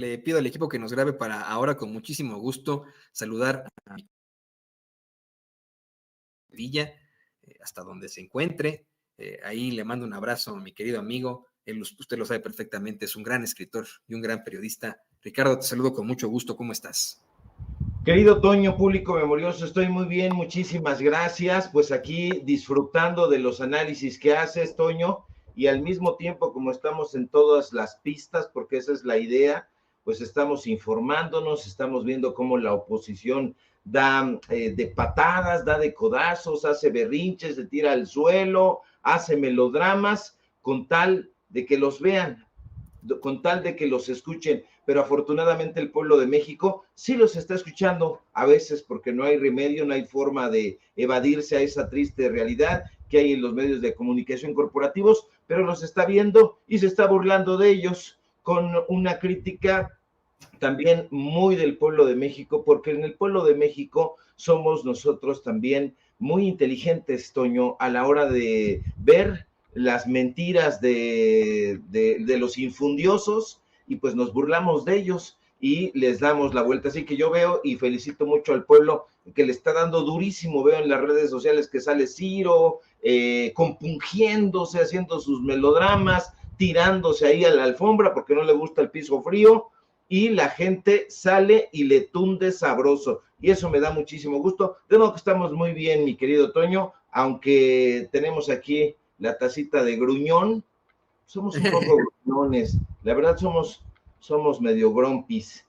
le pido al equipo que nos grabe para ahora con muchísimo gusto saludar a Villa, hasta donde se encuentre. Ahí le mando un abrazo a mi querido amigo. Usted lo sabe perfectamente, es un gran escritor y un gran periodista. Ricardo, te saludo con mucho gusto. ¿Cómo estás? Querido Toño, público memorioso, estoy muy bien, muchísimas gracias. Pues aquí disfrutando de los análisis que haces, Toño, y al mismo tiempo, como estamos en todas las pistas, porque esa es la idea, pues estamos informándonos, estamos viendo cómo la oposición da de patadas, da de codazos, hace berrinches, se tira al suelo, hace melodramas, con tal de que los vean, con tal de que los escuchen, pero afortunadamente el pueblo de México sí los está escuchando, a veces porque no hay remedio, no hay forma de evadirse a esa triste realidad que hay en los medios de comunicación corporativos, pero los está viendo y se está burlando de ellos con una crítica también muy del pueblo de México, porque en el pueblo de México somos nosotros también muy inteligentes, Toño, a la hora de ver las mentiras de los infundiosos y pues nos burlamos de ellos y les damos la vuelta. Así que yo veo y felicito mucho al pueblo que le está dando durísimo, veo en las redes sociales que sale Ciro, compungiéndose, haciendo sus melodramas, tirándose ahí a la alfombra porque no le gusta el piso frío, y la gente sale y le tunde sabroso, y eso me da muchísimo gusto. De modo que estamos muy bien, mi querido Toño, aunque tenemos aquí la tacita de gruñón, somos un poco gruñones, la verdad somos medio grumpis.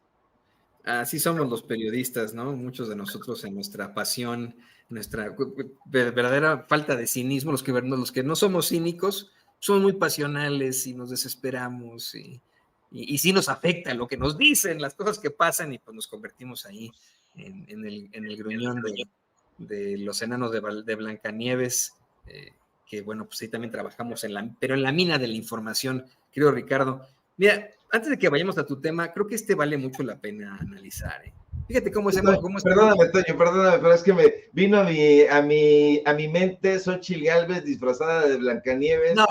Así somos los periodistas, ¿no? Muchos de nosotros en nuestra pasión, nuestra verdadera falta de cinismo, los que no somos cínicos, somos muy pasionales y nos desesperamos y sí nos afecta lo que nos dicen, las cosas que pasan y pues nos convertimos ahí en el gruñón de los enanos de Blancanieves, que bueno, pues ahí también trabajamos pero en la mina de la información, querido Ricardo. Mira, antes de que vayamos a tu tema, creo que vale mucho la pena analizar. Fíjate cómo estamos. Perdóname, Toño, perdóname, pero es que me vino a mi mente Xochitl Gálvez disfrazada de Blancanieves, no.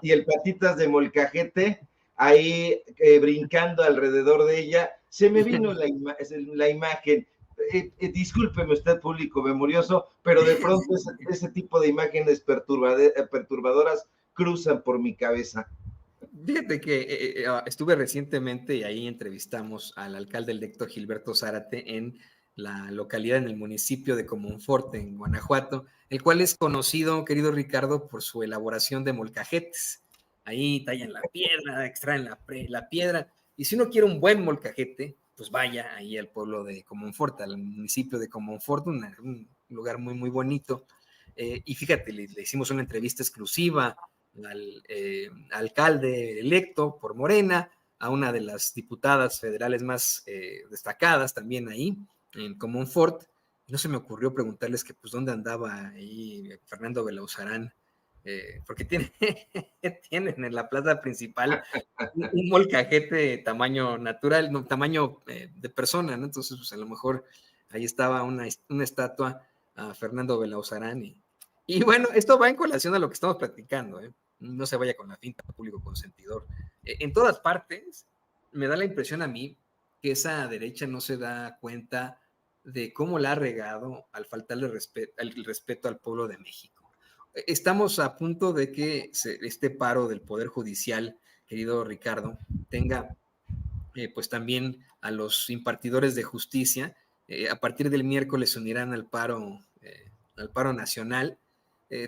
y el Patitas de Molcajete ahí brincando alrededor de ella. Se me vino la imagen. Discúlpeme usted, público memorioso, pero de pronto ese tipo de imágenes perturbadoras cruzan por mi cabeza. Fíjate que estuve recientemente y ahí entrevistamos al alcalde electo Gilberto Zárate en la localidad, en el municipio de Comonfort, en Guanajuato, el cual es conocido, querido Ricardo, por su elaboración de molcajetes. Ahí tallan la piedra, extraen la piedra, y si uno quiere un buen molcajete, pues vaya ahí al pueblo de Comonfort, al municipio de Comonfort, un lugar muy, muy bonito. Y fíjate, le hicimos una entrevista exclusiva al alcalde electo por Morena, a una de las diputadas federales más destacadas también ahí, en Comonfort. No se me ocurrió preguntarles que pues dónde andaba ahí Fernando Belauzarán, porque tienen en la plaza principal un molcajete tamaño natural, no, tamaño de persona, ¿no? Entonces, pues a lo mejor ahí estaba una estatua a Fernando Belauzarán y bueno, esto va en colación a lo que estamos platicando, ¿eh? No se vaya con la finta, público consentidor. En todas partes me da la impresión a mí que esa derecha no se da cuenta de cómo la ha regado al faltarle el respeto al pueblo de México. Estamos a punto de que este paro del Poder Judicial, querido Ricardo, tenga pues también a los impartidores de justicia. A partir del miércoles se unirán al paro nacional.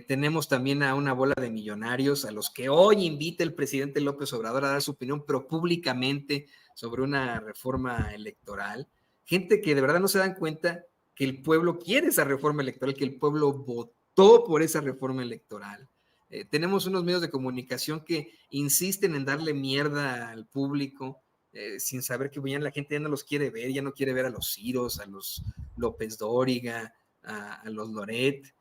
Tenemos también a una bola de millonarios a los que hoy invita el presidente López Obrador a dar su opinión, pero públicamente, sobre una reforma electoral. Gente que de verdad no se dan cuenta que el pueblo quiere esa reforma electoral, que el pueblo votó por esa reforma electoral. Tenemos unos medios de comunicación que insisten en darle mierda al público, sin saber que la gente ya no los quiere ver, ya no quiere ver a los Ciros, a los López Dóriga, a los Loret,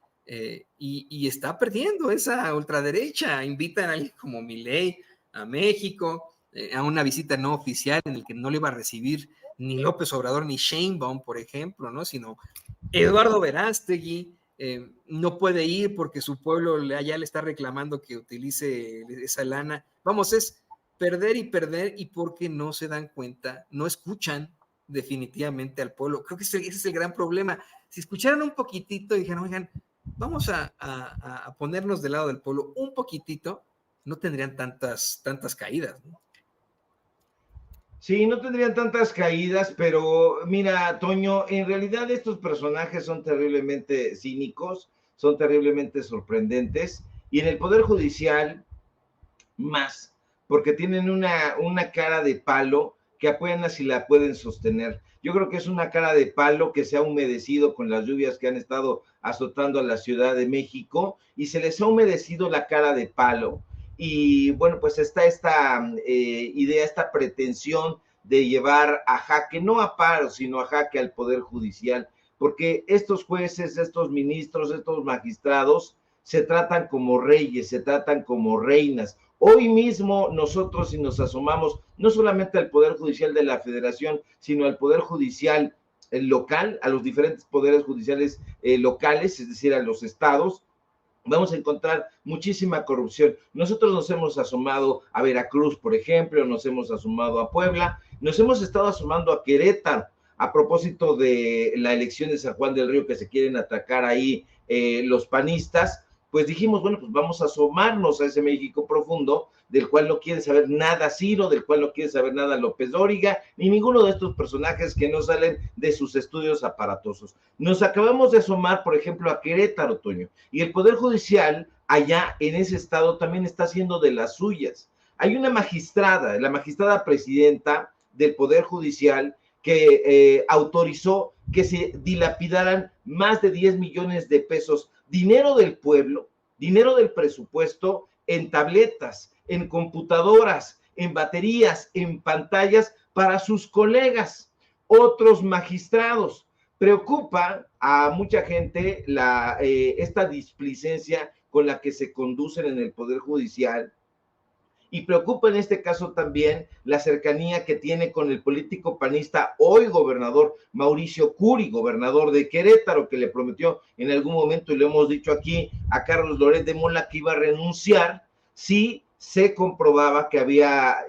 y está perdiendo esa ultraderecha. Invitan a alguien como Milei a México, a una visita no oficial en el que no le iba a recibir ni López Obrador ni Sheinbaum, por ejemplo, ¿no? Sino Eduardo Verástegui. No puede ir porque su pueblo allá le está reclamando que utilice esa lana. Vamos, es perder y perder, y porque no se dan cuenta, no escuchan definitivamente al pueblo. Creo que ese es el gran problema. Si escucharan un poquitito y dijeran, oigan, vamos a ponernos del lado del pueblo un poquitito, no tendrían tantas caídas, ¿no? Sí, no tendrían tantas caídas, pero mira, Toño, en realidad estos personajes son terriblemente cínicos, son terriblemente sorprendentes, y en el Poder Judicial más, porque tienen una cara de palo que apenas si la pueden sostener. Yo creo que es una cara de palo que se ha humedecido con las lluvias que han estado azotando a la Ciudad de México, y se les ha humedecido la cara de palo. Y bueno, pues está esta idea, esta pretensión de llevar a jaque, no a paro, sino a jaque al Poder Judicial, porque estos jueces, estos ministros, estos magistrados se tratan como reyes, se tratan como reinas. Hoy mismo nosotros, si nos asomamos no solamente al Poder Judicial de la Federación, sino al Poder Judicial local, a los diferentes poderes judiciales locales, es decir, a los estados, vamos a encontrar muchísima corrupción. Nosotros nos hemos asomado a Veracruz, por ejemplo, nos hemos asomado a Puebla, nos hemos estado asomando a Querétaro, a propósito de la elección de San Juan del Río que se quieren atacar ahí los panistas. Pues dijimos, bueno, pues vamos a asomarnos a ese México profundo, del cual no quiere saber nada Ciro, del cual no quiere saber nada López Dóriga, ni ninguno de estos personajes que no salen de sus estudios aparatosos. Nos acabamos de asomar, por ejemplo, a Querétaro, Toño, y el Poder Judicial allá en ese estado también está haciendo de las suyas. Hay una magistrada, la magistrada presidenta del Poder Judicial, que autorizó que se dilapidaran más de 10 millones de pesos, dinero del pueblo, dinero del presupuesto, en tabletas, en computadoras, en baterías, en pantallas para sus colegas, otros magistrados. Preocupa a mucha gente esta displicencia con la que se conducen en el Poder Judicial, y preocupa en este caso también la cercanía que tiene con el político panista, hoy gobernador Mauricio Curi, gobernador de Querétaro, que le prometió en algún momento, y lo hemos dicho aquí, a Carlos Loret de Mola que iba a renunciar si se comprobaba que había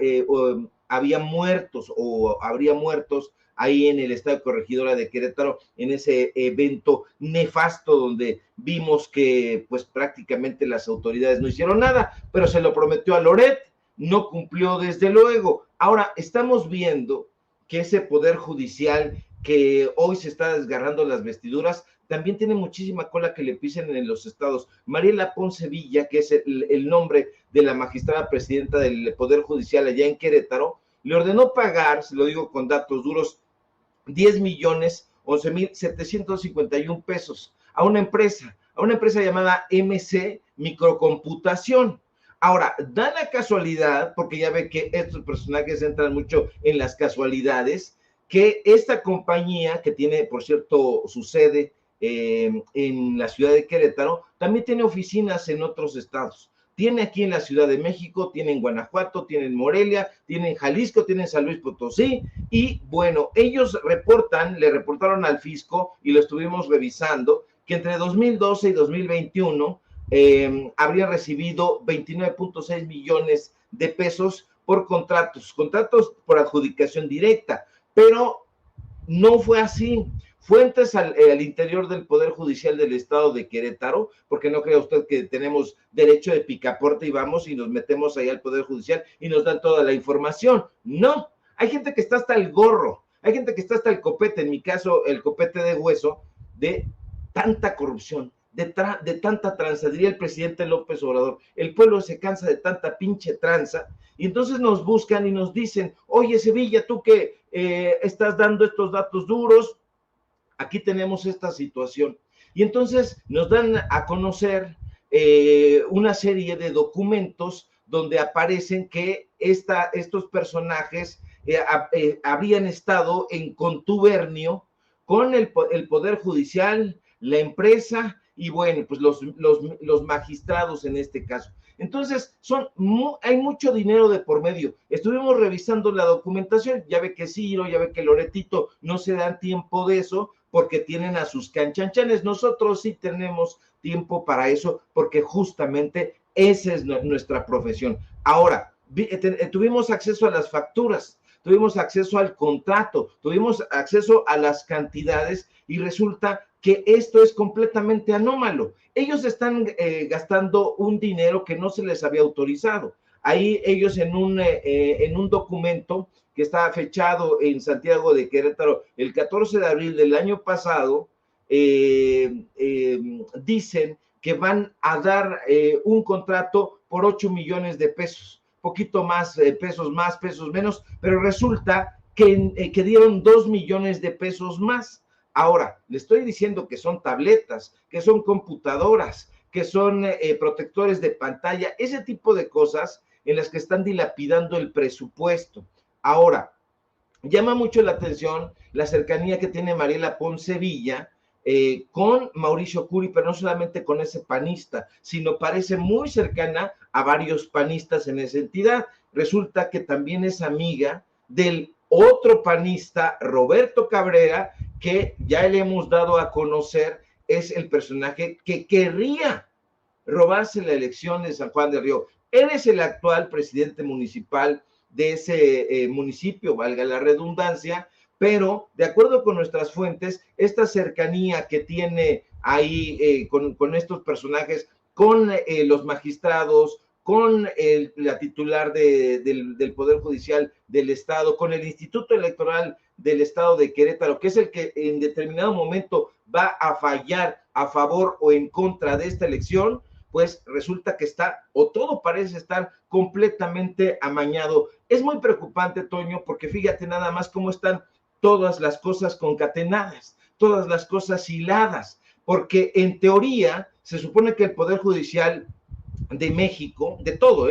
muertos o habría muertos ahí en el estado de Corregidora de Querétaro, en ese evento nefasto donde vimos que pues prácticamente las autoridades no hicieron nada, pero se lo prometió a Loret, no cumplió desde luego. Ahora estamos viendo que ese Poder Judicial que hoy se está desgarrando las vestiduras, también tiene muchísima cola que le pisen en los estados. Mariela Ponce Villa, que es el nombre de la magistrada presidenta del Poder Judicial allá en Querétaro, le ordenó pagar, se lo digo con datos duros, 10,11,751 pesos a una empresa llamada MC Microcomputación. Ahora, da la casualidad, porque ya ve que estos personajes entran mucho en las casualidades, que esta compañía, que tiene, por cierto, su sede en la ciudad de Querétaro, también tiene oficinas en otros estados. Tiene aquí en la Ciudad de México, tiene en Guanajuato, tiene en Morelia, tiene en Jalisco, tiene en San Luis Potosí, y bueno, ellos le reportaron al fisco, y lo estuvimos revisando, que entre 2012 y 2021 habría recibido 29.6 millones de pesos por contratos por adjudicación directa, pero no fue así. Fuentes al interior del Poder Judicial del Estado de Querétaro, porque no crea usted que tenemos derecho de picaporte y vamos y nos metemos ahí al Poder Judicial y nos dan toda la información. No, hay gente que está hasta el gorro, hay gente que está hasta el copete, en mi caso el copete de hueso, de tanta corrupción, de tanta tranza, diría el presidente López Obrador. El pueblo se cansa de tanta pinche tranza, y entonces nos buscan y nos dicen, oye Sevilla, tú que estás dando estos datos duros, aquí tenemos esta situación. Y entonces nos dan a conocer una serie de documentos donde aparecen que estos personajes habrían estado en contubernio con el Poder Judicial, la empresa y bueno, pues los magistrados en este caso. Entonces, hay mucho dinero de por medio. Estuvimos revisando la documentación, ya ve que Ciro, ya ve que Loretito no se dan tiempo de eso porque tienen a sus canchanchanes. Nosotros sí tenemos tiempo para eso porque justamente esa es nuestra profesión. Ahora, tuvimos acceso a las facturas, tuvimos acceso al contrato, tuvimos acceso a las cantidades y resulta que esto es completamente anómalo. Ellos están gastando un dinero que no se les había autorizado. Ahí ellos en un documento que está fechado en Santiago de Querétaro el 14 de abril del año pasado, dicen que van a dar un contrato por 8 millones de pesos, poquito más, pesos menos, pero resulta que dieron 2 millones de pesos más. Ahora, le estoy diciendo que son tabletas, que son computadoras, que son protectores de pantalla, ese tipo de cosas en las que están dilapidando el presupuesto. Ahora, llama mucho la atención la cercanía que tiene Mariela Ponce Villa con Mauricio Curi, pero no solamente con ese panista, sino parece muy cercana a varios panistas en esa entidad. Resulta que también es amiga del otro panista, Roberto Cabrera, que ya le hemos dado a conocer, es el personaje que querría robarse la elección de San Juan del Río. Él es el actual presidente municipal de ese municipio, valga la redundancia, pero de acuerdo con nuestras fuentes, esta cercanía que tiene ahí con estos personajes, con los magistrados, con la titular del Poder Judicial del Estado, con el Instituto Electoral del Estado de Querétaro, que es el que en determinado momento va a fallar a favor o en contra de esta elección, pues resulta que está, o todo parece estar completamente amañado. Es muy preocupante, Toño, porque fíjate nada más cómo están todas las cosas concatenadas, todas las cosas hiladas, porque en teoría se supone que el Poder Judicial de México, de todo,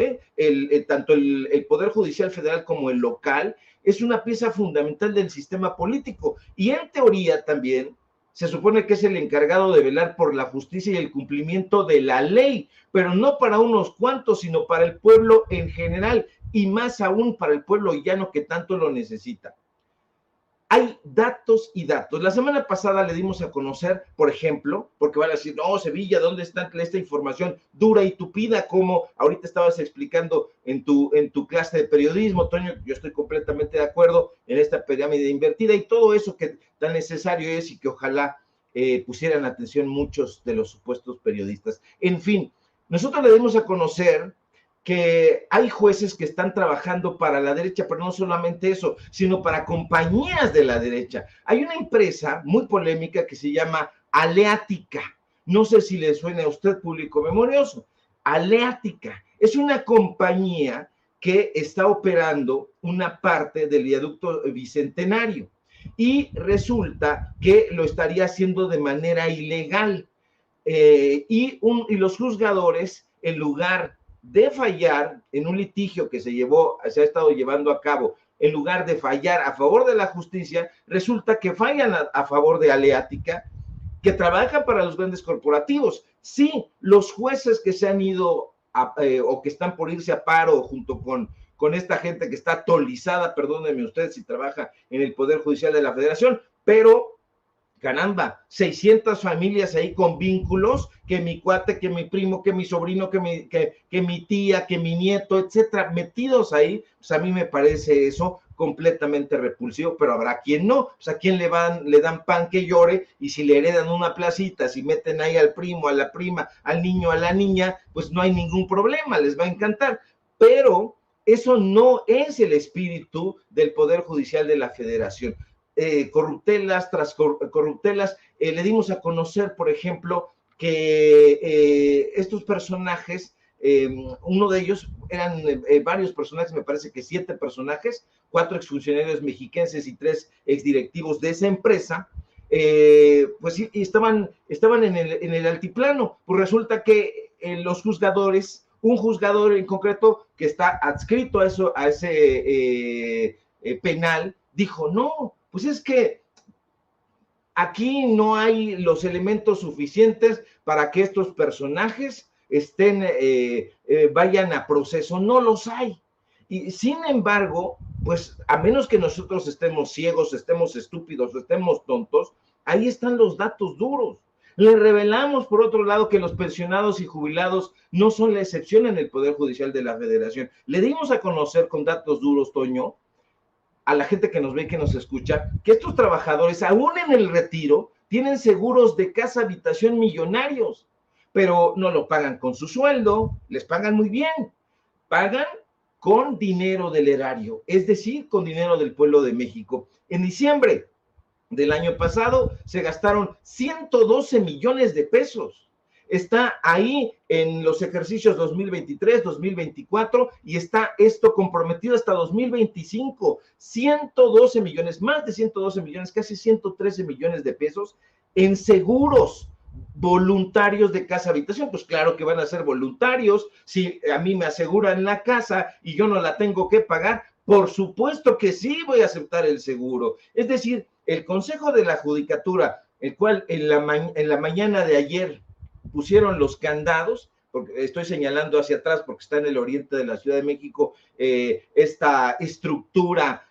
tanto el Poder Judicial Federal como el local, es una pieza fundamental del sistema político, y en teoría también se supone que es el encargado de velar por la justicia y el cumplimiento de la ley, pero no para unos cuantos, sino para el pueblo en general, y más aún para el pueblo llano que tanto lo necesita. Hay datos y datos. La semana pasada le dimos a conocer, por ejemplo, porque van a decir, no, Sevilla, ¿dónde está esta información dura y tupida? Como ahorita estabas explicando en tu clase de periodismo, Toño, yo estoy completamente de acuerdo en esta pirámide invertida y todo eso que tan necesario es y que ojalá pusieran atención muchos de los supuestos periodistas. En fin, nosotros le dimos a conocer que hay jueces que están trabajando para la derecha, pero no solamente eso, sino para compañías de la derecha. Hay una empresa muy polémica que se llama Aleática. No sé si le suena a usted, público memorioso. Aleática es una compañía que está operando una parte del viaducto Bicentenario y resulta que lo estaría haciendo de manera ilegal. Y los juzgadores, en lugar de fallar en un litigio que se ha estado llevando a cabo, en lugar de fallar a favor de la justicia, resulta que fallan a favor de Aleática, que trabaja para los grandes corporativos. Sí, los jueces que se han ido o que están por irse a paro junto con esta gente que está atolizada, perdónenme usted si trabaja en el Poder Judicial de la Federación, pero caramba, 600 familias ahí con vínculos, que mi cuate, que mi primo, que mi sobrino, que mi tía, que mi nieto, etcétera, metidos ahí, pues a mí me parece eso completamente repulsivo, pero habrá quien no, pues a quien le dan pan que llore, y si le heredan una placita, si meten ahí al primo, a la prima, al niño, a la niña, pues no hay ningún problema, les va a encantar, pero eso no es el espíritu del Poder Judicial de la Federación. Corruptelas tras corruptelas, le dimos a conocer, por ejemplo, que estos personajes, uno de ellos eran varios personajes, me parece que 7 personajes, 4 exfuncionarios mexiquenses y 3 exdirectivos de esa empresa, pues sí, estaban en el altiplano. Pues resulta que los juzgadores, un juzgador en concreto que está adscrito a ese penal, dijo, no, pues es que aquí no hay los elementos suficientes para que estos personajes vayan a proceso, no los hay. Y sin embargo, pues a menos que nosotros estemos ciegos, estemos estúpidos, estemos tontos, ahí están los datos duros. Le revelamos, por otro lado, que los pensionados y jubilados no son la excepción en el Poder Judicial de la Federación. Le dimos a conocer con datos duros, Toño, a la gente que nos ve y que nos escucha, que estos trabajadores, aún en el retiro, tienen seguros de casa habitación millonarios, pero no lo pagan con su sueldo, les pagan muy bien, pagan con dinero del erario, es decir, con dinero del pueblo de México. En diciembre del año pasado se gastaron 112 millones de pesos. Está ahí en los ejercicios 2023, 2024 y está esto comprometido hasta 2025. 112 millones, más de 112 millones, casi 113 millones de pesos en seguros voluntarios de casa habitación. Pues claro que van a ser voluntarios. Si a mí me aseguran la casa y yo no la tengo que pagar, por supuesto que sí voy a aceptar el seguro. Es decir, el Consejo de la Judicatura, el cual en la mañana de ayer pusieron los candados, porque estoy señalando hacia atrás porque está en el oriente de la Ciudad de México, esta estructura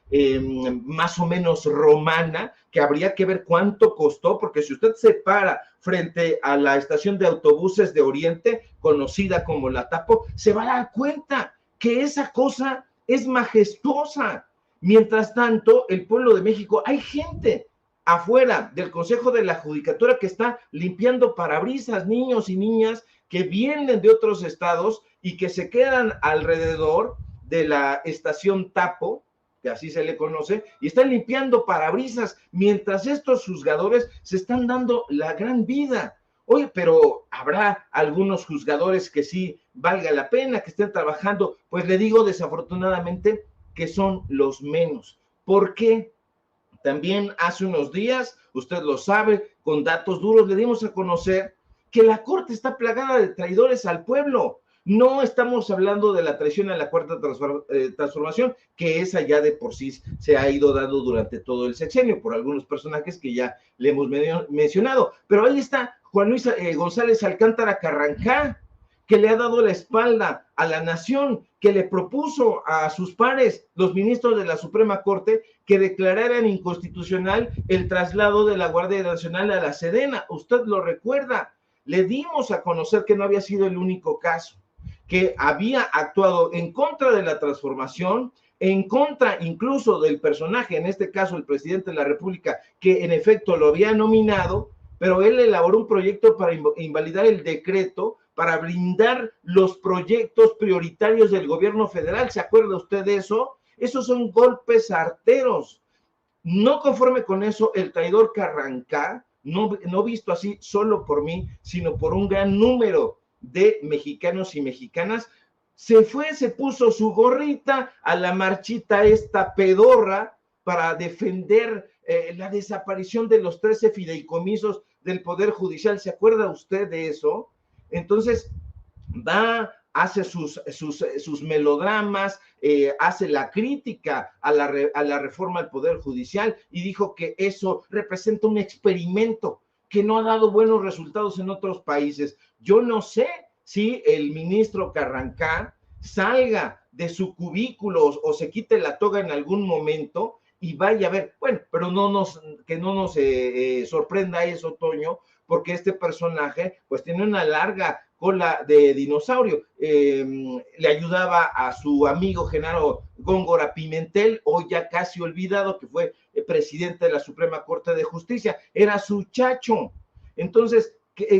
más o menos romana, que habría que ver cuánto costó, porque si usted se para frente a la estación de autobuses de Oriente, conocida como la Tapo, se va a dar cuenta que esa cosa es majestuosa. Mientras tanto, el pueblo de México, hay gente afuera del Consejo de la Judicatura que está limpiando parabrisas, niños y niñas que vienen de otros estados y que se quedan alrededor de la estación Tapo, que así se le conoce, y están limpiando parabrisas, mientras estos juzgadores se están dando la gran vida. Oye, pero habrá algunos juzgadores que sí valga la pena, que estén trabajando. Pues le digo desafortunadamente que son los menos. ¿Por qué? También hace unos días, usted lo sabe, con datos duros le dimos a conocer que la Corte está plagada de traidores al pueblo. No estamos hablando de la traición a la Cuarta Transformación, que esa ya de por sí se ha ido dando durante todo el sexenio por algunos personajes que ya le hemos mencionado. Pero ahí está Juan Luis González Alcántara Carrancá, que le ha dado la espalda a la nación, que le propuso a sus pares, los ministros de la Suprema Corte, que declararan inconstitucional el traslado de la Guardia Nacional a la Sedena. Usted lo recuerda. Le dimos a conocer que no había sido el único caso, que había actuado en contra de la transformación, en contra incluso del personaje, en este caso el presidente de la República, que en efecto lo había nominado, pero él elaboró un proyecto para invalidar el decreto, para blindar los proyectos prioritarios del gobierno federal. ¿Se acuerda usted de eso? Esos son golpes arteros. No conforme con eso, el traidor Carrancá, no visto así solo por mí, sino por un gran número de mexicanos y mexicanas, se puso su gorrita a la marchita esta pedorra para defender la desaparición de los 13 fideicomisos del Poder Judicial. ¿Se acuerda usted de eso? Entonces, hace sus melodramas, hace la crítica a la reforma al Poder Judicial y dijo que eso representa un experimento que no ha dado buenos resultados en otros países. Yo no sé si el ministro Carrancá salga de su cubículo o se quite la toga en algún momento y vaya a ver, bueno, pero que no nos sorprenda eso, Toño, porque este personaje pues tiene una larga cola de dinosaurio. Le ayudaba a su amigo Genaro Góngora Pimentel, hoy ya casi olvidado, que fue presidente de la Suprema Corte de Justicia, era su chacho. Entonces,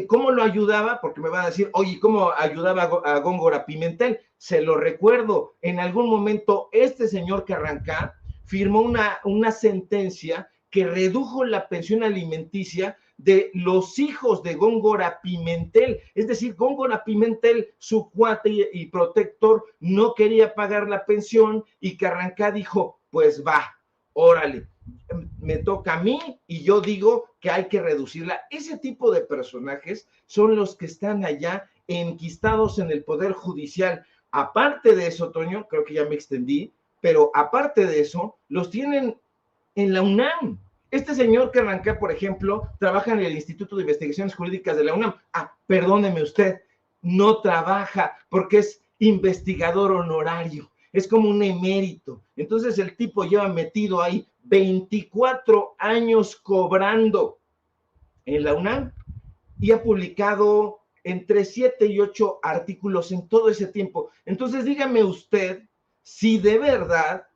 ¿cómo lo ayudaba? Porque me van a decir, oye, ¿cómo ayudaba a Góngora Pimentel? Se lo recuerdo, en algún momento este señor Carrancá firmó una sentencia que redujo la pensión alimenticia de los hijos de Góngora Pimentel. Es decir, Góngora Pimentel, su cuate y protector, no quería pagar la pensión y Carrancá dijo, pues va, órale, me toca a mí y yo digo que hay que reducirla. Ese tipo de personajes son los que están allá enquistados en el Poder Judicial. Aparte de eso, Toño, creo que ya me extendí, pero aparte de eso, los tienen en la UNAM. Este señor Carrancá, por ejemplo, trabaja en el Instituto de Investigaciones Jurídicas de la UNAM. Perdóneme usted, no trabaja porque es investigador honorario, es como un emérito. Entonces el tipo lleva metido ahí 24 años cobrando en la UNAM y ha publicado entre 7 y 8 artículos en todo ese tiempo. Entonces, dígame usted si de verdad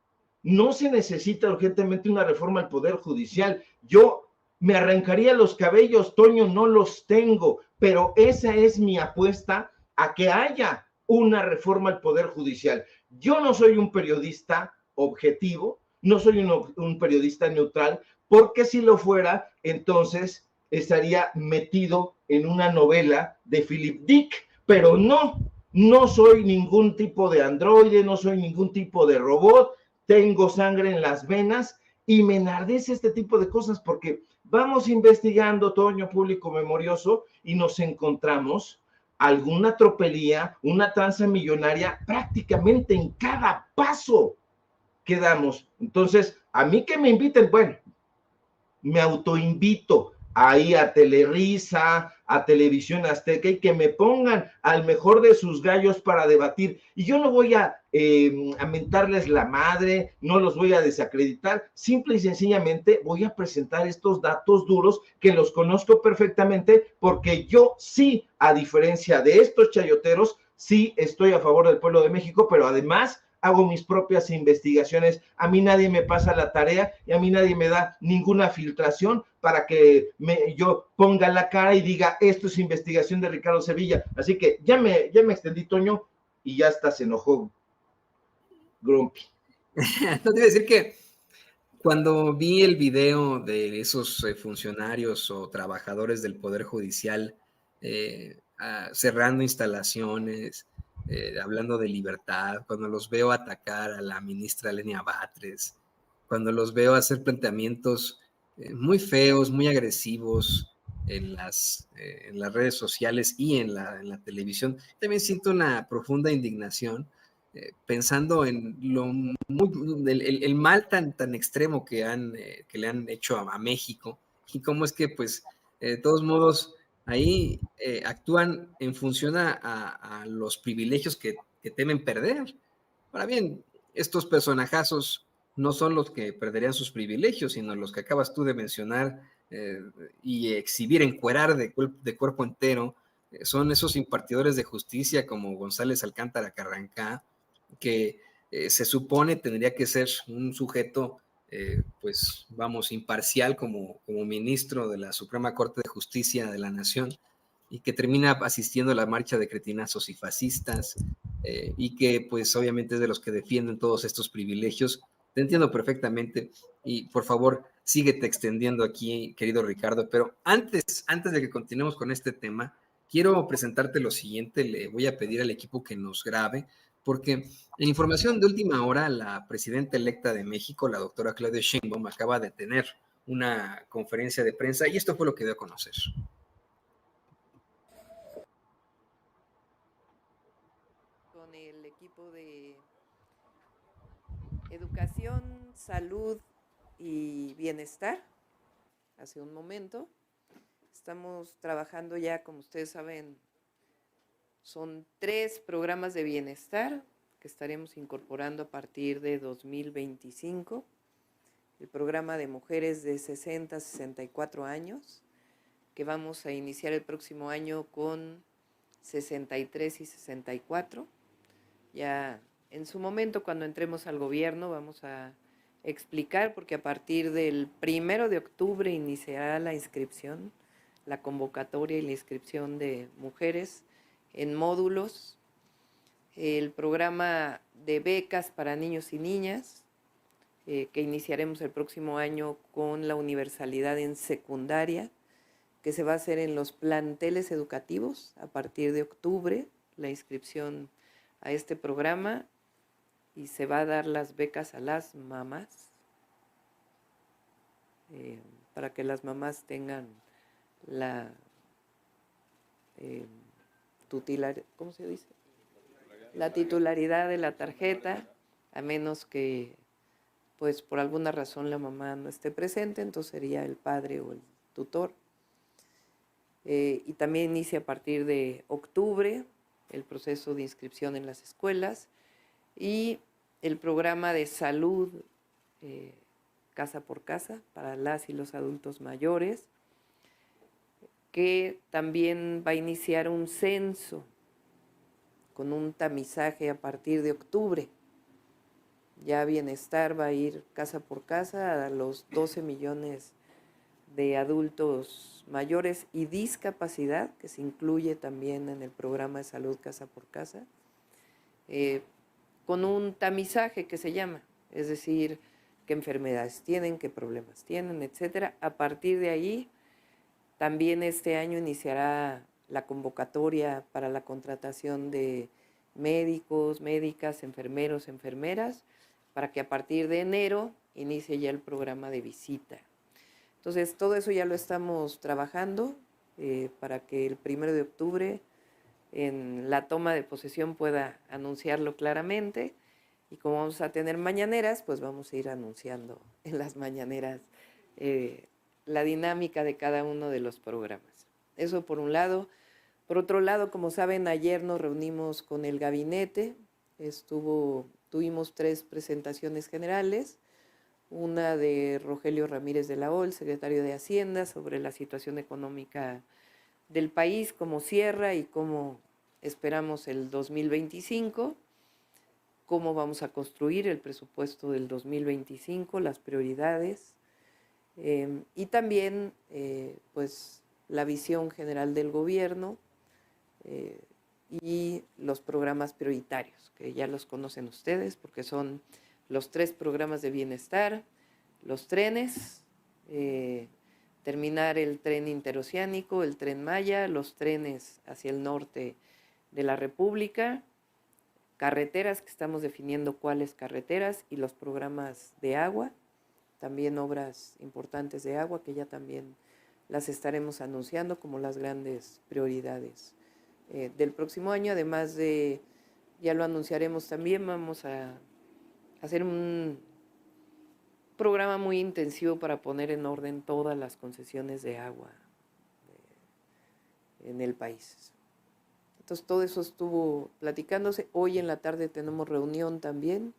no se necesita urgentemente una reforma al Poder Judicial. Yo me arrancaría los cabellos, Toño, no los tengo, pero esa es mi apuesta a que haya una reforma al Poder Judicial. Yo no soy un periodista objetivo, no soy un periodista neutral, porque si lo fuera, entonces estaría metido en una novela de Philip Dick, pero no, no soy ningún tipo de androide, no soy ningún tipo de robot, tengo sangre en las venas y me enardece este tipo de cosas porque vamos investigando, Toño, público memorioso, y nos encontramos alguna tropelía, una tranza millonaria prácticamente en cada paso que damos. Entonces, a mí que me inviten, bueno, me autoinvito ahí a Telerisa, a Televisión Azteca y que me pongan al mejor de sus gallos para debatir. Y yo no voy a mentarles la madre, no los voy a desacreditar, simple y sencillamente voy a presentar estos datos duros que los conozco perfectamente porque yo sí, a diferencia de estos chayoteros, sí estoy a favor del pueblo de México, pero además hago mis propias investigaciones, a mí nadie me pasa la tarea y a mí nadie me da ninguna filtración para que yo ponga la cara y diga, esto es investigación de Ricardo Sevilla. Así que ya me extendí, Toño, y ya hasta se enojó Grumpy. No te iba a decir que cuando vi el video de esos funcionarios o trabajadores del Poder Judicial cerrando instalaciones, hablando de libertad, cuando los veo atacar a la ministra Lenia Batres, cuando los veo hacer planteamientos muy feos, muy agresivos en las redes sociales y en la televisión, también siento una profunda indignación pensando en el mal tan extremo que le han hecho a México y cómo es que, pues, de todos modos, ahí actúan en función a los privilegios que temen perder. Ahora bien, estos personajazos no son los que perderían sus privilegios, sino los que acabas tú de mencionar y exhibir, encuerar de cuerpo entero. Son esos impartidores de justicia como González Alcántara Carrancá, que se supone tendría que ser un sujeto, pues vamos, imparcial como ministro de la Suprema Corte de Justicia de la Nación, y que termina asistiendo a la marcha de cretinazos y fascistas, y que pues obviamente es de los que defienden todos estos privilegios. Te entiendo perfectamente y por favor síguete extendiendo aquí, querido Ricardo, pero antes de que continuemos con este tema, quiero presentarte lo siguiente. Le voy a pedir al equipo que nos grabe, porque en información de última hora, la presidenta electa de México, la doctora Claudia Sheinbaum, acaba de tener una conferencia de prensa y esto fue lo que dio a conocer. Con el equipo de Educación, Salud y Bienestar, hace un momento. Estamos trabajando ya, como ustedes saben, son 3 programas de bienestar que estaremos incorporando a partir de 2025. El programa de mujeres de 60 a 64 años, que vamos a iniciar el próximo año con 63 y 64. Ya en su momento, cuando entremos al gobierno, vamos a explicar, porque a partir del 1 de octubre iniciará la inscripción, la convocatoria y la inscripción de mujeres en módulos, el programa de becas para niños y niñas, que iniciaremos el próximo año con la universalidad en secundaria, que se va a hacer en los planteles educativos a partir de octubre, la inscripción a este programa, y se va a dar las becas a las mamás, para que las mamás tengan la ¿cómo se dice? La titularidad de la tarjeta, a menos que pues por alguna razón la mamá no esté presente, entonces sería el padre o el tutor. Y también inicia a partir de octubre el proceso de inscripción en las escuelas y el programa de salud casa por casa para las y los adultos mayores, que también va a iniciar un censo con un tamizaje a partir de octubre. Ya Bienestar va a ir casa por casa a los 12 millones de adultos mayores y discapacidad, que se incluye también en el programa de salud casa por casa, con un tamizaje que se llama, es decir, qué enfermedades tienen, qué problemas tienen, etcétera. A partir de ahí, también este año iniciará la convocatoria para la contratación de médicos, médicas, enfermeros, enfermeras, para que a partir de enero inicie ya el programa de visita. Entonces, todo eso ya lo estamos trabajando para que el 1 de octubre, en la toma de posesión, pueda anunciarlo claramente. Y como vamos a tener mañaneras, pues vamos a ir anunciando en las mañaneras la dinámica de cada uno de los programas. Eso por un lado. Por otro lado, como saben, ayer nos reunimos con el gabinete, tuvimos 3 presentaciones generales, una de Rogelio Ramírez de la O, el secretario de Hacienda, sobre la situación económica del país, cómo cierra y cómo esperamos el 2025, cómo vamos a construir el presupuesto del 2025, las prioridades, y también pues la visión general del gobierno y los programas prioritarios, que ya los conocen ustedes, porque son los 3 programas de bienestar, los trenes, terminar el tren interoceánico, el tren Maya, los trenes hacia el norte de la República, carreteras, que estamos definiendo cuáles carreteras, y los programas de agua, también obras importantes de agua, que ya también las estaremos anunciando como las grandes prioridades del próximo año. Además de, ya lo anunciaremos también, vamos a hacer un programa muy intensivo para poner en orden todas las concesiones de agua en el país. Entonces, todo eso estuvo platicándose. Hoy en la tarde tenemos reunión también.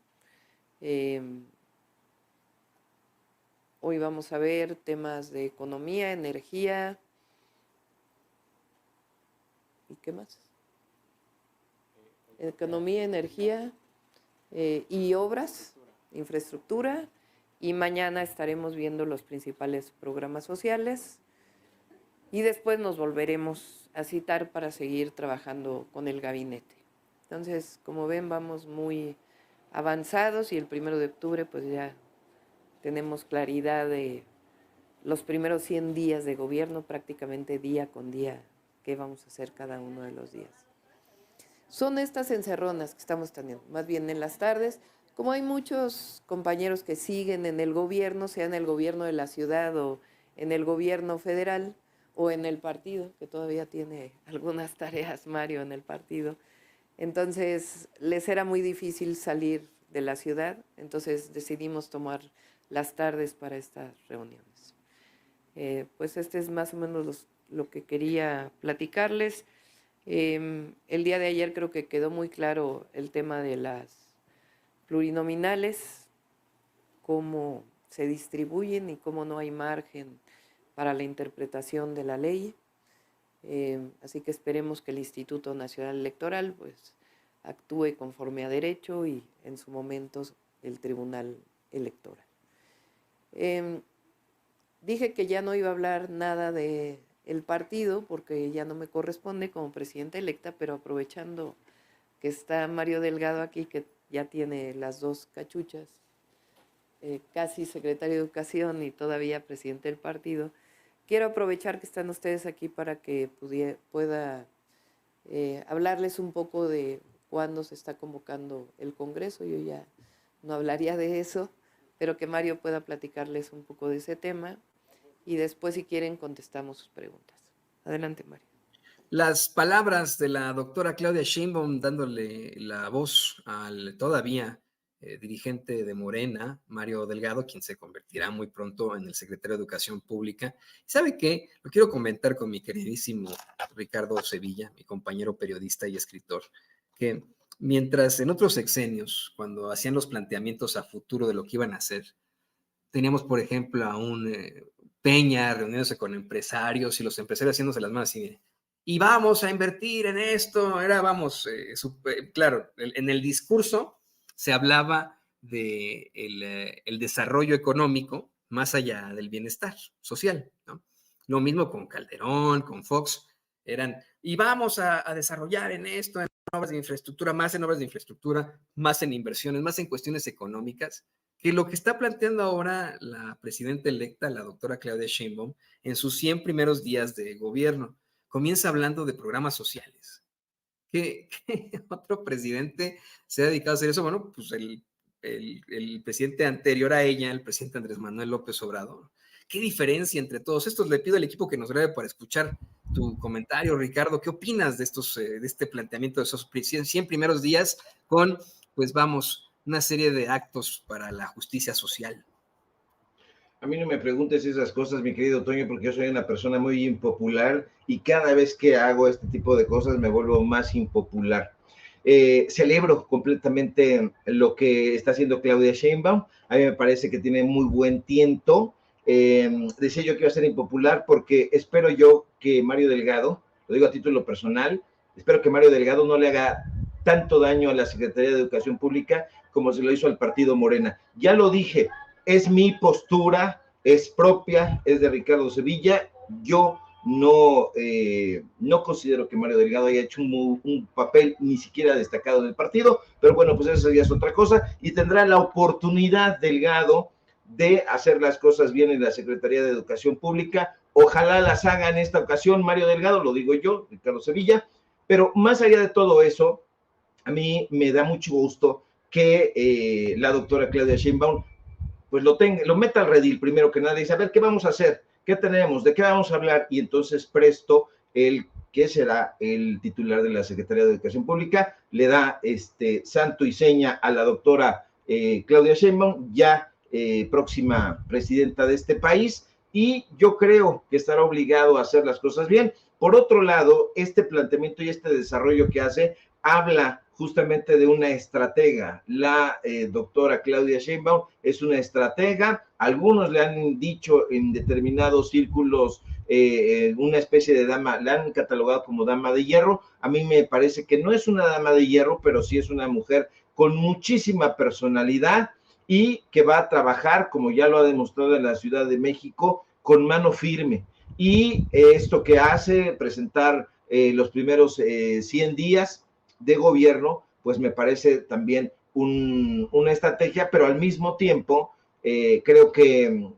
Hoy vamos a ver temas de economía, energía. ¿Y qué más? Economía, energía y obras, infraestructura. Y mañana estaremos viendo los principales programas sociales. Y después nos volveremos a citar para seguir trabajando con el gabinete. Entonces, como ven, vamos muy avanzados y el 1 de octubre pues ya tenemos claridad de los primeros 100 días de gobierno, prácticamente día con día, qué vamos a hacer cada uno de los días. Son estas encerronas que estamos teniendo, más bien en las tardes. Como hay muchos compañeros que siguen en el gobierno, sea en el gobierno de la ciudad o en el gobierno federal o en el partido, que todavía tiene algunas tareas Mario en el partido, entonces les era muy difícil salir de la ciudad, entonces decidimos tomar las tardes para estas reuniones. Pues este es más o menos lo que quería platicarles. El día de ayer creo que quedó muy claro el tema de las plurinominales, cómo se distribuyen y cómo no hay margen para la interpretación de la ley. Así que esperemos que el Instituto Nacional Electoral pues actúe conforme a derecho y en su momento el Tribunal Electoral. Dije que ya no iba a hablar nada de el partido porque ya no me corresponde como presidenta electa, pero aprovechando que está Mario Delgado aquí, que ya tiene las 2 cachuchas, casi secretario de Educación y todavía presidente del partido, quiero aprovechar que están ustedes aquí para que pueda hablarles un poco de cuándo se está convocando el Congreso. Yo ya no hablaría de eso, pero que Mario pueda platicarles un poco de ese tema y después, si quieren, contestamos sus preguntas. Adelante, Mario. Las palabras de la doctora Claudia Sheinbaum dándole la voz al todavía dirigente de Morena, Mario Delgado, quien se convertirá muy pronto en el secretario de Educación Pública. ¿Sabe qué? Lo quiero comentar con mi queridísimo Ricardo Sevilla, mi compañero periodista y escritor, que mientras en otros sexenios, cuando hacían los planteamientos a futuro de lo que iban a hacer, teníamos, por ejemplo, a un Peña reuniéndose con empresarios y los empresarios haciéndose las manos así, y vamos a invertir en esto, claro, en el discurso se hablaba de el desarrollo económico más allá del bienestar social, ¿no? Lo mismo con Calderón, con Fox, y vamos a desarrollar en esto, en obras de infraestructura, más en obras de infraestructura, más en inversiones, más en cuestiones económicas, que lo que está planteando ahora la presidenta electa, la doctora Claudia Sheinbaum, en sus 100 primeros días de gobierno. Comienza hablando de programas sociales. ¿Qué otro presidente se ha dedicado a hacer eso? Bueno, pues el presidente anterior a ella, el presidente Andrés Manuel López Obrador. ¿Qué diferencia entre todos estos? Le pido al equipo que nos grabe para escuchar tu comentario, Ricardo. ¿Qué opinas de este planteamiento de esos 100 primeros días con, pues vamos, una serie de actos para la justicia social? A mí no me preguntes esas cosas, mi querido Toño, porque yo soy una persona muy impopular y cada vez que hago este tipo de cosas me vuelvo más impopular. Celebro completamente lo que está haciendo Claudia Sheinbaum. A mí me parece que tiene muy buen tiento. Decía yo que iba a ser impopular porque espero yo que Mario Delgado, lo digo a título personal, espero que Mario Delgado no le haga tanto daño a la Secretaría de Educación Pública como se lo hizo al partido Morena. Ya lo dije, es mi postura, es propia, es de Ricardo Sevilla. Yo no considero que Mario Delgado haya hecho un papel ni siquiera destacado en el partido, pero bueno, pues eso ya es otra cosa y tendrá la oportunidad Delgado de hacer las cosas bien en la Secretaría de Educación Pública. Ojalá las haga en esta ocasión Mario Delgado, lo digo yo, Ricardo Sevilla, pero más allá de todo eso, a mí me da mucho gusto que la doctora Claudia Sheinbaum pues lo meta al redil primero que nada y saber qué vamos a hacer, qué tenemos, de qué vamos a hablar, y entonces presto que será el titular de la Secretaría de Educación Pública, le da santo y seña a la doctora Claudia Sheinbaum, ya próxima presidenta de este país, y yo creo que estará obligado a hacer las cosas bien. Por otro lado, este planteamiento y este desarrollo que hace, habla justamente de una estratega. La doctora Claudia Sheinbaum es una estratega. Algunos le han dicho en determinados círculos una especie de dama, la han catalogado como dama de hierro. A mí me parece que no es una dama de hierro, pero sí es una mujer con muchísima personalidad y que va a trabajar, como ya lo ha demostrado en la Ciudad de México, con mano firme. Y esto que hace, presentar los primeros 100 días de gobierno, pues me parece también una estrategia, pero al mismo tiempo creo que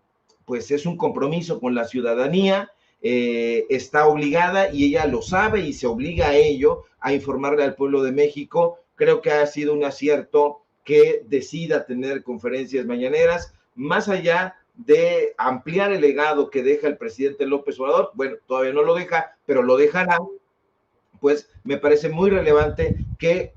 pues es un compromiso con la ciudadanía, está obligada y ella lo sabe y se obliga a ello, a informarle al pueblo de México. Creo que ha sido un acierto que decida tener conferencias mañaneras, más allá de ampliar el legado que deja el presidente López Obrador. Bueno, todavía no lo deja, pero lo dejará. Pues me parece muy relevante que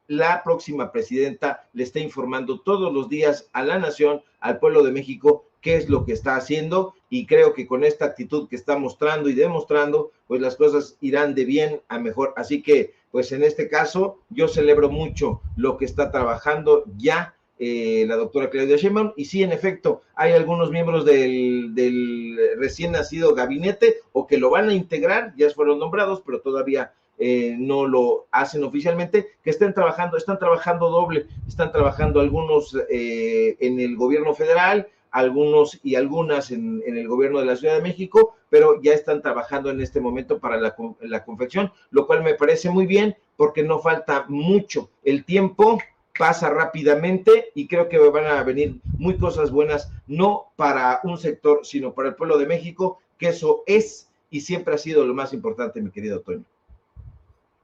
la próxima presidenta le esté informando todos los días a la nación, al pueblo de México, qué es lo que está haciendo, y creo que con esta actitud que está mostrando y demostrando, pues las cosas irán de bien a mejor. Así que, pues en este caso, yo celebro mucho lo que está trabajando ya la doctora Claudia Sheinbaum, y sí, en efecto, hay algunos miembros del recién nacido gabinete, o que lo van a integrar, ya fueron nombrados, pero todavía no lo hacen oficialmente, que están trabajando doble, están trabajando algunos en el gobierno federal, algunos y algunas en el gobierno de la Ciudad de México, pero ya están trabajando en este momento para la confección, lo cual me parece muy bien, porque no falta mucho, el tiempo pasa rápidamente y creo que van a venir muy cosas buenas, no para un sector, sino para el pueblo de México, que eso es y siempre ha sido lo más importante, mi querido Toño.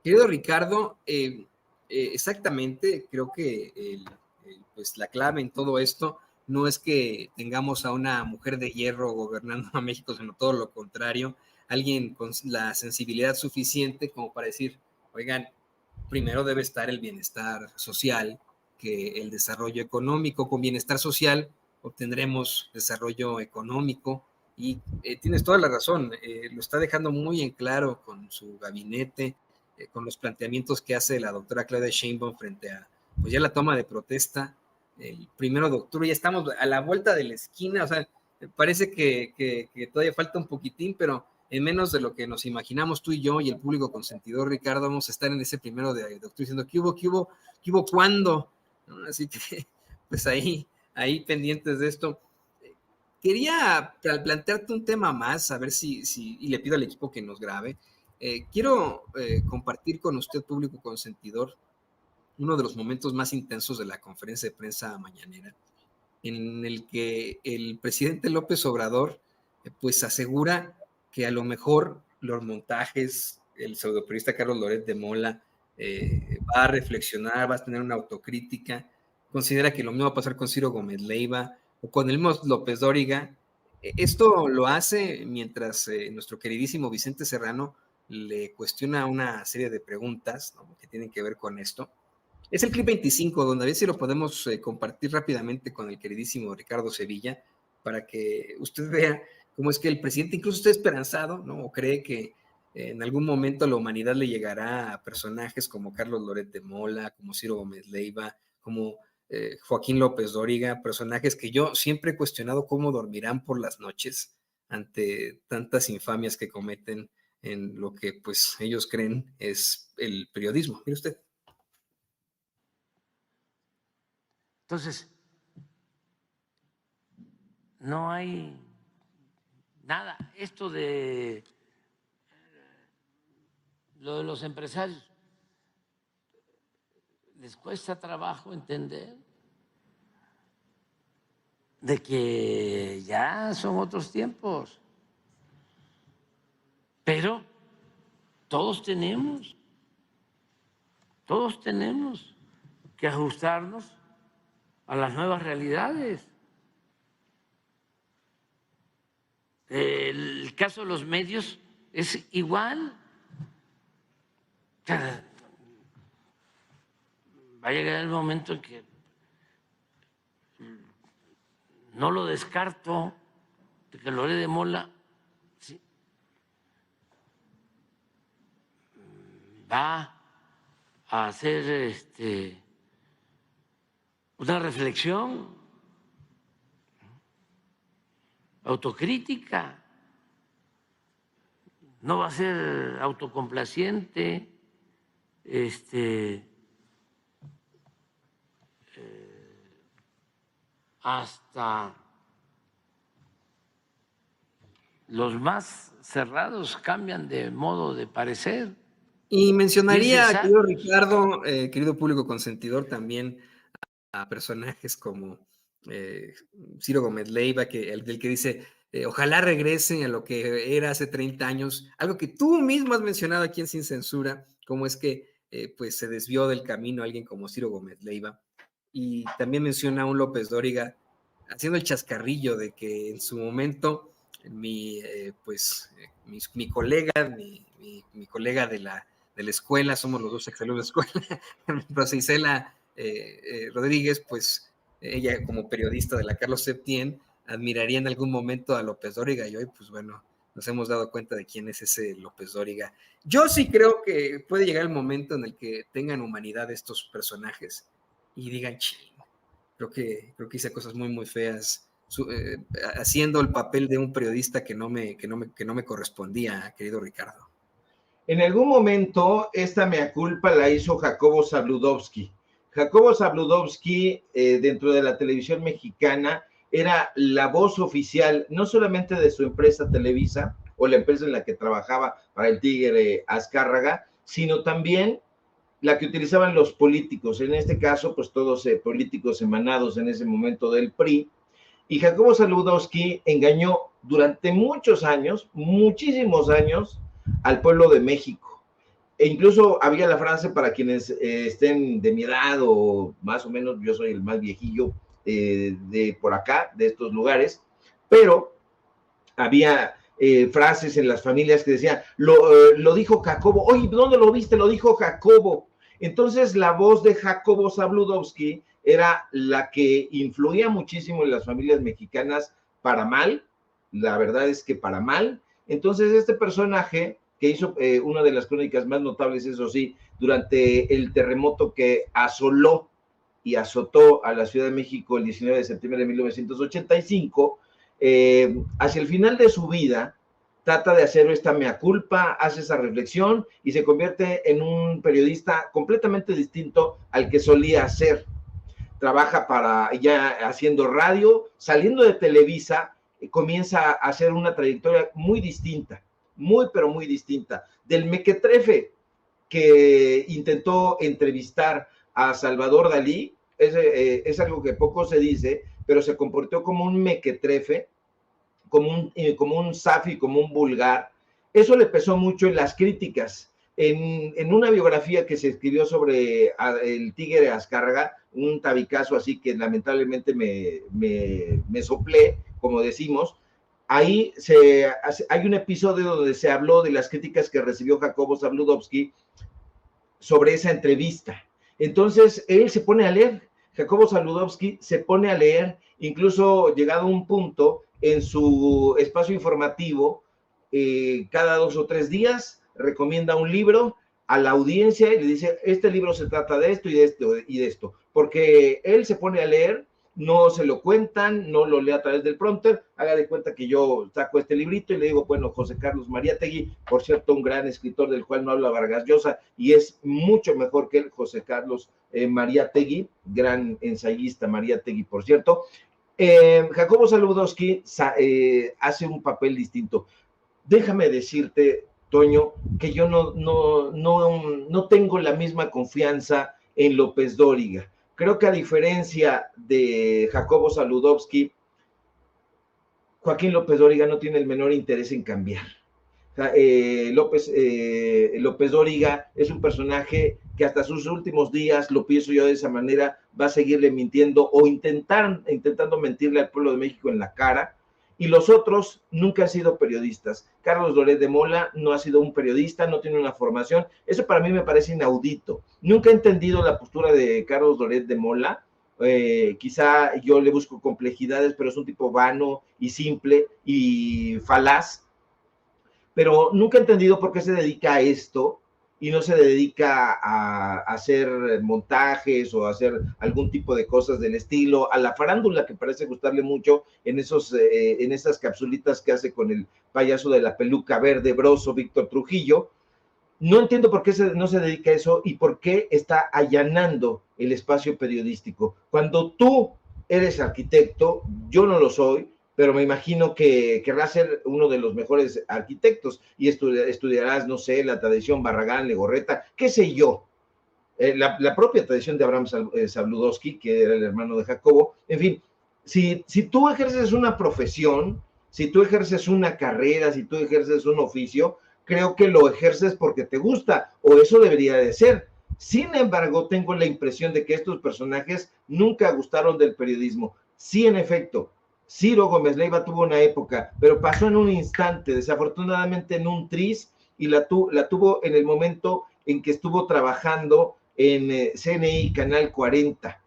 Querido Ricardo, exactamente, creo que pues la clave en todo esto no es que tengamos a una mujer de hierro gobernando a México, sino todo lo contrario, alguien con la sensibilidad suficiente como para decir, oigan, primero debe estar el bienestar social que el desarrollo económico. Con bienestar social obtendremos desarrollo económico, y tienes toda la razón, lo está dejando muy en claro con su gabinete, con los planteamientos que hace la doctora Claudia Sheinbaum frente a, pues ya la toma de protesta el 1 de octubre, ya estamos a la vuelta de la esquina, o sea, parece que todavía falta un poquitín, pero en menos de lo que nos imaginamos tú y yo y el público consentidor, Ricardo, vamos a estar en ese 1 de octubre diciendo, ¿qué hubo, cuándo? ¿No? Así que, pues ahí pendientes de esto. Quería plantearte un tema más, a ver si y le pido al equipo que nos grabe. Quiero compartir con usted, público consentidor, uno de los momentos más intensos de la conferencia de prensa mañanera, en el que el presidente López Obrador pues asegura que a lo mejor los montajes, el pseudoperiodista Carlos Loret de Mola va a reflexionar, va a tener una autocrítica, considera que lo mismo va a pasar con Ciro Gómez Leiva o con el mismo López Dóriga. Esto lo hace mientras nuestro queridísimo Vicente Serrano le cuestiona una serie de preguntas, ¿no?, que tienen que ver con esto. Es el clip 25, donde a ver si lo podemos compartir rápidamente con el queridísimo Ricardo Sevilla, para que usted vea cómo es que el presidente incluso está esperanzado, ¿no?, o cree que en algún momento la humanidad le llegará a personajes como Carlos Loret de Mola, como Ciro Gómez Leiva, como Joaquín López Dóriga, personajes que yo siempre he cuestionado cómo dormirán por las noches ante tantas infamias que cometen en lo que pues ellos creen es el periodismo. Mire usted. Entonces, no hay nada. Esto de lo de los empresarios, les cuesta trabajo entender de que ya son otros tiempos, pero todos tenemos que ajustarnos a las nuevas realidades. El caso de los medios es igual. Va a llegar el momento en que no lo descarto, de que Loret de Mola ¿sí?, va a hacer una reflexión autocrítica, no va a ser autocomplaciente, hasta los más cerrados cambian de modo de parecer. Y mencionaría, querido Ricardo, querido público consentidor, también a personajes como Ciro Gómez Leiva, del que dice, ojalá regresen a lo que era hace 30 años, algo que tú mismo has mencionado aquí en Sin Censura, cómo es que pues se desvió del camino alguien como Ciro Gómez Leiva. Y también menciona a un López Dóriga haciendo el chascarrillo de que en su momento mi colega, mi colega de la escuela, somos los dos exalumnos de la escuela, Rosa Isela Rodríguez, pues ella como periodista de la Carlos Septién admiraría en algún momento a López Dóriga, y hoy pues bueno, nos hemos dado cuenta de quién es ese López Dóriga. Yo sí creo que puede llegar el momento en el que tengan humanidad estos personajes y digan, creo que hice cosas muy, muy feas, haciendo el papel de un periodista que no me correspondía, querido Ricardo. En algún momento, esta mea culpa la hizo Jacobo Zabludovsky. Jacobo Zabludovsky, dentro de la televisión mexicana, era la voz oficial, no solamente de su empresa Televisa, o la empresa en la que trabajaba para el Tigre Azcárraga, sino también la que utilizaban los políticos, en este caso, pues todos políticos emanados en ese momento del PRI, y Jacobo Zabludovsky engañó durante muchos años, muchísimos años, al pueblo de México. E incluso había la frase, para quienes estén de mi edad, o más o menos, yo soy el más viejillo de por acá, de estos lugares, pero había frases en las familias que decían, lo dijo Jacobo, oye, ¿dónde lo viste? Lo dijo Jacobo. Entonces la voz de Jacobo Zabludovsky era la que influía muchísimo en las familias mexicanas para mal, la verdad es que para mal. Entonces este personaje que hizo una de las crónicas más notables, eso sí, durante el terremoto que asoló y azotó a la Ciudad de México el 19 de septiembre de 1985, hacia el final de su vida, trata de hacer esta mea culpa, hace esa reflexión y se convierte en un periodista completamente distinto al que solía ser. Trabaja ya haciendo radio, saliendo de Televisa, comienza a hacer una trayectoria muy distinta, pero muy distinta. Del mequetrefe que intentó entrevistar a Salvador Dalí, es algo que poco se dice, pero se comportó como un mequetrefe, como un safi, como un vulgar. Eso le pesó mucho en las críticas. En una biografía que se escribió sobre el Tigre Azcárraga, un tabicazo así que lamentablemente me soplé, como decimos, ahí hay un episodio donde se habló de las críticas que recibió Jacobo Zabludovsky sobre esa entrevista. Entonces, él se pone a leer, Jacobo Zabludovsky se pone a leer, incluso llegado a un punto en su espacio informativo, cada 2 o 3 días recomienda un libro a la audiencia y le dice, este libro se trata de esto y de esto y de esto, porque él se pone a leer, no se lo cuentan, no lo lee a través del prompter, haga de cuenta que yo saco este librito y le digo, bueno, José Carlos Mariátegui, por cierto, un gran escritor del cual no habla Vargas Llosa, y es mucho mejor que él, José Carlos Mariátegui, gran ensayista Mariátegui, por cierto. Jacobo Zabludovsky hace un papel distinto. Déjame decirte, Toño, que yo no tengo la misma confianza en López Dóriga. Creo que a diferencia de Jacobo Zabludovsky, Joaquín López Dóriga no tiene el menor interés en cambiar. López Dóriga es un personaje que hasta sus últimos días, lo pienso yo de esa manera, va a seguirle mintiendo o intentando mentirle al pueblo de México en la cara, y los otros nunca han sido periodistas. Carlos Loret de Mola no ha sido un periodista, no tiene una formación. Eso para mí me parece inaudito. Nunca he entendido la postura de Carlos Loret de Mola. Quizá yo le busco complejidades, pero es un tipo vano y simple y falaz. Pero nunca he entendido por qué se dedica a esto y no se dedica a hacer montajes o a hacer algún tipo de cosas del estilo, a la farándula que parece gustarle mucho en esas capsulitas que hace con el payaso de la peluca verde, broso, Víctor Trujillo. No entiendo por qué no se dedica a eso y por qué está allanando el espacio periodístico. Cuando tú eres arquitecto, yo no lo soy, pero me imagino que querrás ser uno de los mejores arquitectos y estudiarás, no sé, la tradición Barragán, Legorreta, qué sé yo, la propia tradición de Abraham Zabludovsky, que era el hermano de Jacobo. En fin, si tú ejerces una profesión, si tú ejerces una carrera, si tú ejerces un oficio, creo que lo ejerces porque te gusta, o eso debería de ser. Sin embargo, tengo la impresión de que estos personajes nunca gustaron del periodismo. Sí, en efecto, Ciro Gómez Leiva tuvo una época, pero pasó en un instante, desafortunadamente en un tris, y la tuvo en el momento en que estuvo trabajando en CNI Canal 40,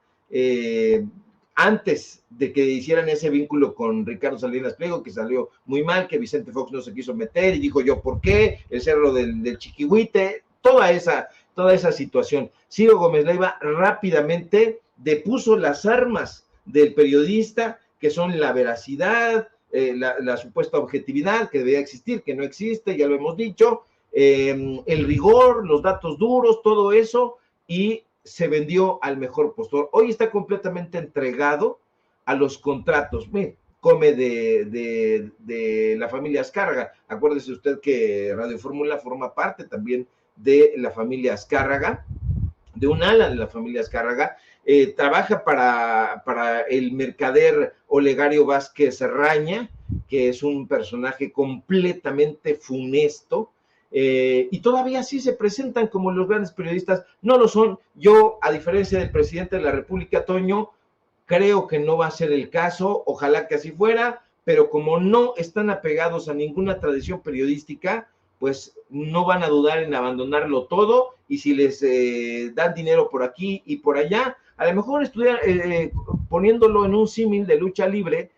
antes de que hicieran ese vínculo con Ricardo Salinas Pliego, que salió muy mal, que Vicente Fox no se quiso meter, y dijo yo, ¿por qué? El cerro del Chiquihuite, toda esa situación. Ciro Gómez Leiva rápidamente depuso las armas del periodista, que son la veracidad, la supuesta objetividad que debería existir, que no existe, ya lo hemos dicho, el rigor, los datos duros, todo eso, y se vendió al mejor postor. Hoy está completamente entregado a los contratos. Come de la familia Azcárraga. Acuérdese usted que Radio Fórmula forma parte también de la familia Azcárraga, de un ala de la familia Azcárraga. Trabaja para el mercader Olegario Vázquez Raña, que es un personaje completamente funesto, y todavía sí se presentan como los grandes periodistas. No lo son. Yo, a diferencia del presidente de la República, Toño, creo que no va a ser el caso, ojalá que así fuera, pero como no están apegados a ninguna tradición periodística, pues no van a dudar en abandonarlo todo, y si les dan dinero por aquí y por allá, a lo mejor poniéndolo en un símil de lucha libre,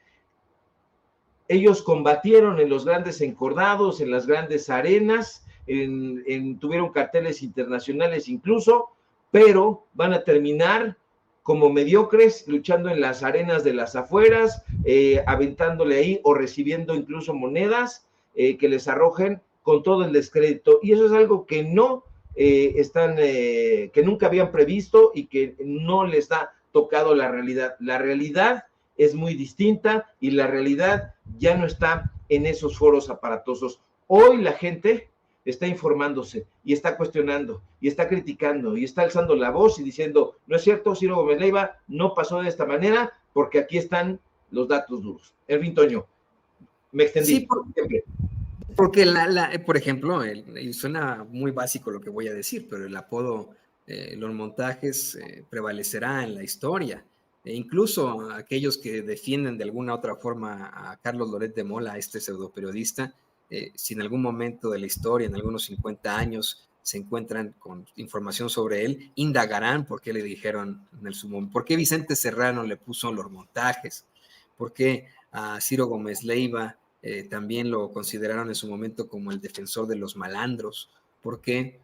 ellos combatieron en los grandes encordados, en las grandes arenas, tuvieron carteles internacionales incluso, pero van a terminar como mediocres, luchando en las arenas de las afueras, aventándole ahí o recibiendo incluso monedas que les arrojen con todo el descrédito. Y eso es algo que no que nunca habían previsto y que no les ha tocado la realidad. La realidad es muy distinta y la realidad ya no está en esos foros aparatosos. Hoy la gente está informándose y está cuestionando y está criticando y está alzando la voz y diciendo, no es cierto, Ciro Gómez Leiva no pasó de esta manera porque aquí están los datos duros. Erwin Toño, me extendí. Sí, porque por ejemplo, y suena muy básico lo que voy a decir, pero el apodo, los montajes prevalecerá en la historia. E incluso aquellos que defienden de alguna otra forma a Carlos Loret de Mola, este pseudoperiodista, si en algún momento de la historia, en algunos 50 años, se encuentran con información sobre él, indagarán por qué le dijeron en el sumo, por qué Vicente Serrano le puso los montajes, por qué a Ciro Gómez Leiva también lo consideraron en su momento como el defensor de los malandros, porque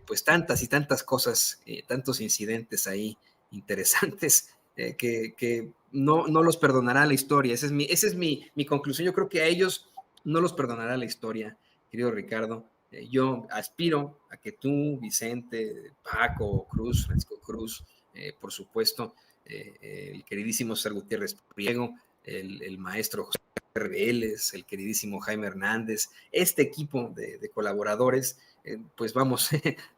pues tantas y tantas cosas, tantos incidentes ahí interesantes que no los perdonará la historia. Esa es mi conclusión. Yo creo que a ellos no los perdonará la historia, querido Ricardo. Yo aspiro a que tú, Vicente, Paco, Cruz, Francisco Cruz, por supuesto, el queridísimo César Gutiérrez Priego, el maestro José Vélez, el queridísimo Jaime Hernández, este equipo de colaboradores, pues vamos,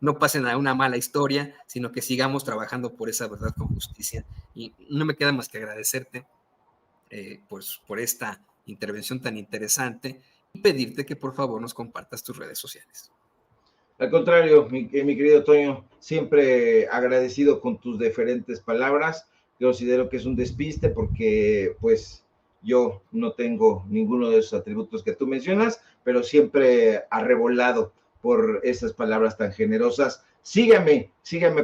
no pasen a una mala historia, sino que sigamos trabajando por esa verdad con justicia. Y no me queda más que agradecerte pues, por esta intervención tan interesante y pedirte que por favor nos compartas tus redes sociales. Al contrario, mi querido Toño, siempre agradecido con tus diferentes palabras. Considero que es un despiste porque pues yo no tengo ninguno de esos atributos que tú mencionas, pero siempre arrebolado por esas palabras tan generosas. Sígame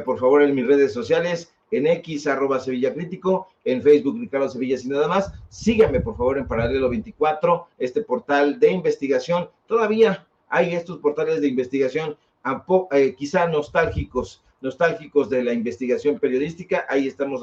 por favor en mis redes sociales, en X, @SevillaCrítico, en Facebook, Ricardo Sevilla Sin Nada Más. Sígame por favor en Paralelo 24, este portal de investigación. Todavía hay estos portales de investigación quizá nostálgicos de la investigación periodística. Ahí estamos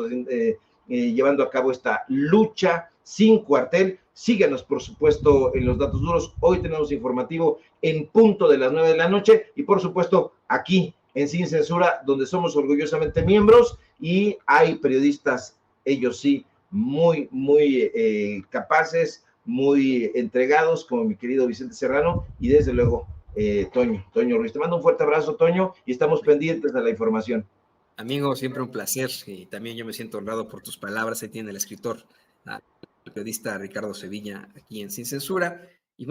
llevando a cabo esta lucha sin cuartel. Síganos, por supuesto, en los datos duros. Hoy tenemos informativo en punto de las 9 de la noche y, por supuesto, aquí en Sin Censura, donde somos orgullosamente miembros y hay periodistas, ellos sí, muy capaces, muy entregados, como mi querido Vicente Serrano y desde luego Toño Ruiz. Te mando un fuerte abrazo, Toño, y estamos pendientes de la información. Amigo, siempre un placer y también yo me siento honrado por tus palabras. Ahí tiene el escritor, el periodista Ricardo Sevilla, aquí en Sin Censura.